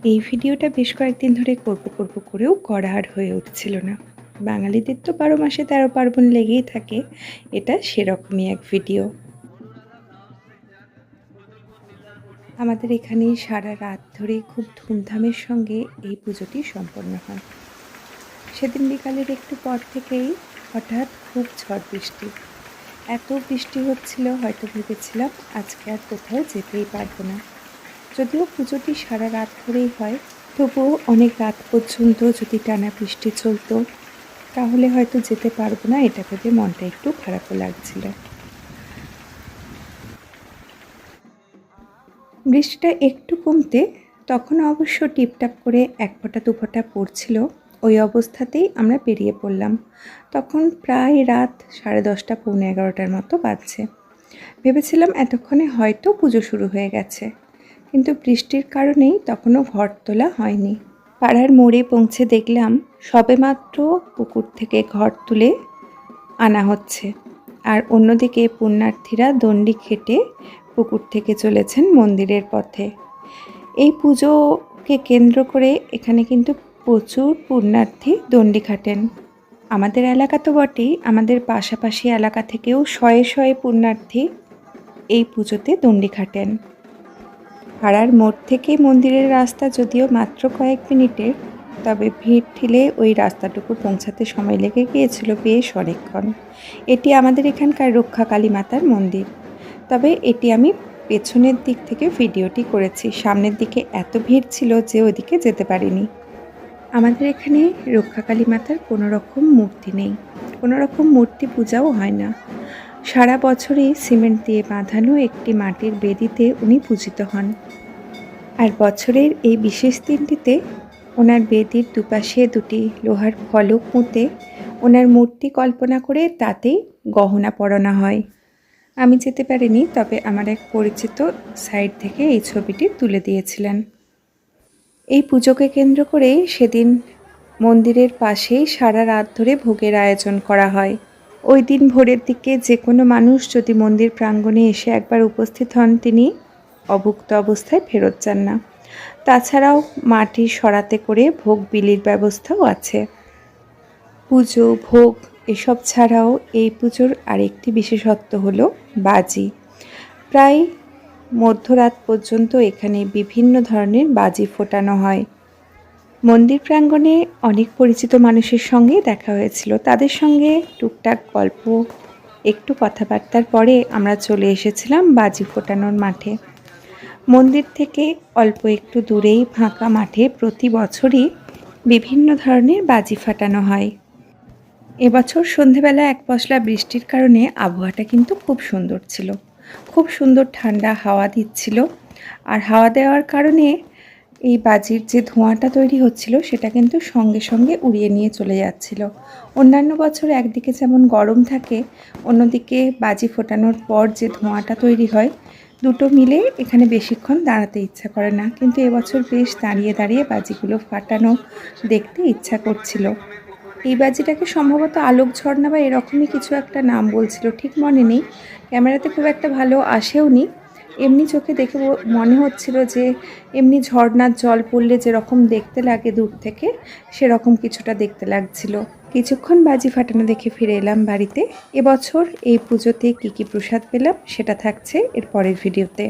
এই ভিডিওটা বেশ কয়েকদিন ধরে করব করেও করা আর হয়ে উঠছিল না। বাঙালিদের তো ১২ মাসে ১৩ পার্বণ লেগেই থাকে। এটা সেরকমই এক ভিডিও। আমাদের এখানে সারা রাত ধরে খুব ধুমধামের সঙ্গে এই পুজোটি সম্পন্ন হয়। সেদিন বিকালের একটু পর থেকেই হঠাৎ খুব ঝড় বৃষ্টি। এত বৃষ্টি হচ্ছিল হয়তো ভেবেছিলাম আজকে আর কোথাও যেতেই পারবো না। যদিও পুজোটি সারা রাত ধরেই হয়, তবুও অনেক রাত পর্যন্ত যদি টানা বৃষ্টি চলতো তাহলে হয়তো যেতে পারবো না, এটা ভেবে মনটা একটু খারাপও লাগছিল। বৃষ্টিটা একটু কমতে তখন অবশ্য টিপটাপ করে এক ফোঁটা দু ফোঁটা পড়ছিল। ওই অবস্থাতেই আমরা বেরিয়ে পড়লাম। তখন প্রায় রাত 10:30 পৌনে 11টার মতো বাজছে। ভেবেছিলাম এতক্ষণে হয়তো পুজো শুরু হয়ে গেছে, কিন্তু বৃষ্টির কারণেই তখনও ঘট তোলা হয়নি। পাড়ার মোড়ে পৌঁছে দেখলাম সবেমাত্র পুকুর থেকে ঘট তুলে আনা হচ্ছে, আর অন্যদিকে পুণ্যার্থীরা দণ্ডি খেটে পুকুর থেকে চলেছেন মন্দিরের পথে। এই পুজোকে কেন্দ্র করে এখানে কিন্তু প্রচুর পুণ্যার্থী দণ্ডি খাটেন। আমাদের এলাকা তো বটেই, আমাদের পাশাপাশি এলাকা থেকেও শয়ে শয়ে পুণ্যার্থী এই পুজোতে দণ্ডি খাটেন। পাড়ার মোড় থেকে মন্দিরের রাস্তা যদিও মাত্র কয়েক মিনিটের, তবে ভিড় ঠেলে ওই রাস্তাটুকু পৌঁছাতে সময় লেগে গিয়েছিল বেশ অনেকক্ষণ। এটি আমাদের এখানকার রক্ষাকালী মাতার মন্দির, তবে এটি আমি পেছনের দিক থেকে ভিডিওটি করেছি। সামনের দিকে এত ভিড় ছিল যে ওইদিকে যেতে পারিনি। আমাদের এখানে রক্ষাকালী মাতার কোনো রকম মূর্তি নেই, কোনো রকম মূর্তি পূজাও হয় না। সারা বছরই সিমেন্ট দিয়ে বাঁধানো একটি মাটির বেদিতে উনি পূজিত হন। আর বছরের এই বিশেষ দিনটিতে ওনার বেদির দুপাশে দুটি লোহার ফলক পুঁতে ওনার মূর্তি কল্পনা করে তাতেই গহনা পরানো হয়। আমি যেতে পারিনি, তবে আমার এক পরিচিত সাইড থেকে এই ছবিটি তুলে দিয়েছিলেন। এই পুজোকে কেন্দ্র করে সেদিন মন্দিরের পাশেই সারা রাত ধরে ভোগের আয়োজন করা হয়। ওই দিন ভোরের দিকে যে কোনো মানুষ যদি মন্দির প্রাঙ্গণে এসে একবার উপস্থিত হন, তিনি অভুক্ত অবস্থায় ফেরত যান না। তাছাড়াও মাটি সরাতে করে ভোগ বিলির ব্যবস্থাও আছে। পুজো ভোগ এসব ছাড়াও এই পুজোর আরেকটি বিশেষত্ব হলো বাজি। প্রায় মধ্যরাত পর্যন্ত এখানে বিভিন্ন ধরনের বাজি ফোটানো হয়। মন্দির প্রাঙ্গণে অনেক পরিচিত মানুষের সঙ্গে দেখা হয়েছিল, তাদের সঙ্গে টুকটাক গল্প একটু কথাবার্তার পরে আমরা চলে এসেছিলাম বাজি ফোটানোর মাঠে। মন্দির থেকে অল্প একটু দূরেই ফাঁকা মাঠে প্রতি বছরই বিভিন্ন ধরনের বাজি ফাটানো হয়। এবছর সন্ধেবেলা এক পশলা বৃষ্টির কারণে আবহাওয়াটা কিন্তু খুব সুন্দর ছিল, খুব সুন্দর ঠান্ডা হাওয়া দিচ্ছিল। আর হাওয়া দেওয়ার কারণে এই বাজির যে ধোঁয়াটা তৈরি হচ্ছিল সেটা কিন্তু সঙ্গে সঙ্গে উড়িয়ে নিয়ে চলে যাচ্ছিল। অন্যান্য বছর একদিকে যেমন গরম থাকে, অন্যদিকে বাজি ফোটানোর পর যে ধোঁয়াটা তৈরি হয়, দুটো মিলে এখানে বেশিক্ষণ দাঁড়াতে ইচ্ছা করে না। কিন্তু এবছর বেশ দাঁড়িয়ে দাঁড়িয়ে বাজিগুলো ফাটানো দেখতে ইচ্ছা করছিল। এই বাজিটাকে সম্ভবত আলোক ঝর্ণা বা এরকমই কিছু একটা নাম বলছিল, ঠিক মনে নেই। ক্যামেরাতে খুব একটা ভালো আসেও নি। এমনি চোখে দেখে মনে হচ্ছিল যে এমনি ঝর্ণার জল পড়লে যেরকম দেখতে লাগে দূর থেকে, সেরকম কিছুটা দেখতে লাগছিল। কিছুক্ষণ বাজি ফাটানো দেখে ফিরে এলাম বাড়িতে। এবছর এই পুজোতে কী কী প্রসাদ পেলাম সেটা থাকছে এর পরের ভিডিওতে।